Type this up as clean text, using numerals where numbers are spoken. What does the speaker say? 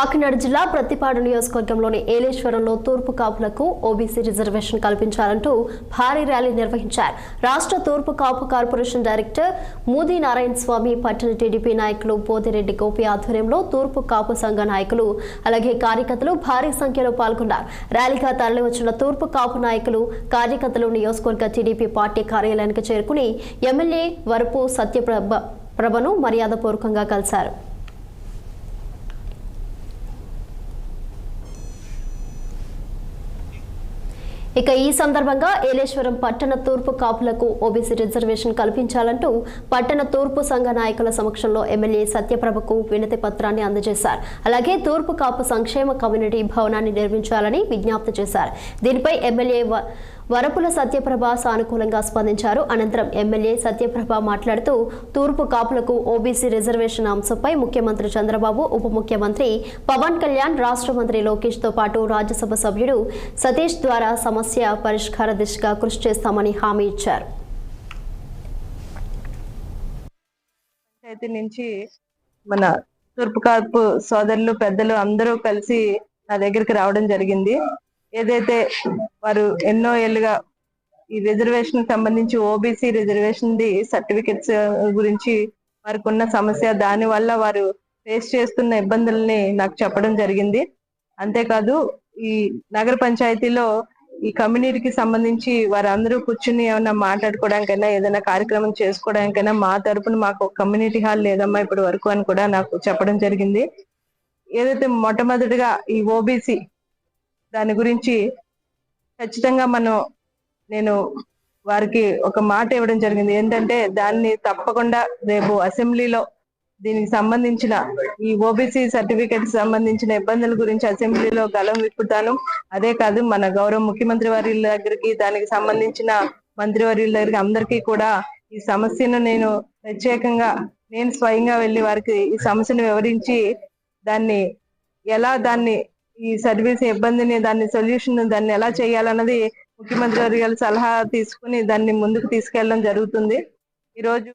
కాకినాడ జిల్లా ప్రతిపాడు నియోజకవర్గంలోని ఏలేశ్వరంలో తూర్పు కాపులకు ఓబీసీ రిజర్వేషన్ కల్పించాలంటూ భారీ ర్యాలీ నిర్వహించారు. రాష్ట్ర తూర్పు కాపు కార్పొరేషన్ డైరెక్టర్ మూది నారాయణ స్వామి, పట్టణ టీడీపీ నాయకులు పోతిరెడ్డి గోపి ఆధ్వర్యంలో తూర్పు కాపు సంఘ నాయకులు అలాగే కార్యకర్తలు భారీ సంఖ్యలో పాల్గొన్నారు. ర్యాలీగా తరలివచ్చిన తూర్పు కాపు నాయకులు, కార్యకర్తలు నియోజకవర్గ టీడీపీ పార్టీ కార్యాలయానికి చేరుకుని ఎమ్మెల్యే వరపు సత్యప్రభను మర్యాదపూర్వకంగా కలిశారు. ఇక ఈ సందర్భంగా ఏలేశ్వరం పట్టణ తూర్పు కాపులకు ఓబీసీ రిజర్వేషన్ కల్పించాలంటూ పట్టణ తూర్పు సంఘ నాయకుల సమక్షంలో ఎమ్మెల్యే సత్యప్రభకు వినతి పత్రాన్ని అందజేశారు. అలాగే తూర్పు కాపు సంక్షేమ కమ్యూనిటీ భవనాన్ని నిర్మించాలని విజ్ఞప్తి చేశారు. దీనిపై ఎమ్మెల్యే వరపుల సత్యప్రభ సానుకూలంగా స్పందించారు. అనంతరం ఎమ్మెల్యే సత్యప్రభ మాట్లాడుతూ తూర్పు కాపులకు ఓబీసీ రిజర్వేషన్ అంశంపై ముఖ్యమంత్రి చంద్రబాబు, ఉప ముఖ్యమంత్రి పవన్ కళ్యాణ్, రాష్ట్ర మంత్రి లోకేష్ తో పాటు రాజ్యసభ సభ్యుడు సతీష్ ద్వారా సమస్య పరిష్కార దిశగా కృషి చేస్తామని హామీ ఇచ్చారు. నుంచి మన తూర్పు కాపు సోదరులు, పెద్దలు అందరూ కలిసి నా దగ్గరికి రావడం జరిగింది. ఏదైతే వారు ఎన్నో ఏళ్ళుగా ఈ రిజర్వేషన్ సంబంధించి ఓబీసీ రిజర్వేషన్ ది సర్టిఫికెట్స్ గురించి వారికి ఉన్న సమస్య, దాని వల్ల వారు ఫేస్ చేస్తున్న ఇబ్బందుల్ని నాకు చెప్పడం జరిగింది. అంతేకాదు ఈ నగర పంచాయతీలో ఈ కమ్యూనిటీకి సంబంధించి వారందరూ కూర్చుని ఏమన్నా మాట్లాడుకోవడానికైనా, ఏదైనా కార్యక్రమం చేసుకోవడానికైనా మా తరపున మాకు కమ్యూనిటీ హాల్ లేదమ్మా ఇప్పటి వరకు అని కూడా నాకు చెప్పడం జరిగింది. ఏదైతే మొట్టమొదటిగా ఈ ఓబీసీ దాని గురించి ఖచ్చితంగా నేను వారికి ఒక మాట ఇవ్వడం జరిగింది. ఏంటంటే దాన్ని తప్పకుండా రేపు అసెంబ్లీలో దీనికి సంబంధించిన ఈ ఓబీసీ సర్టిఫికెట్ సంబంధించిన ఇబ్బందుల గురించి అసెంబ్లీలో గలం విప్పుతాను. అదే కాదు, మన గౌరవ ముఖ్యమంత్రి వారి దగ్గరికి, దానికి సంబంధించిన మంత్రివర్యుల దగ్గరికి అందరికీ కూడా ఈ సమస్యను నేను ప్రత్యేకంగా నేను స్వయంగా వెళ్ళి వారికి ఈ సమస్యను వివరించి దాన్ని ఈ సర్వీస్ ఇబ్బందిని, దాన్ని సొల్యూషన్ దాన్ని ఎలా చేయాలన్నది ముఖ్యమంత్రి గారి సలహా తీసుకుని దాన్ని ముందుకు తీసుకెళ్ళడం జరుగుతుంది. ఈరోజు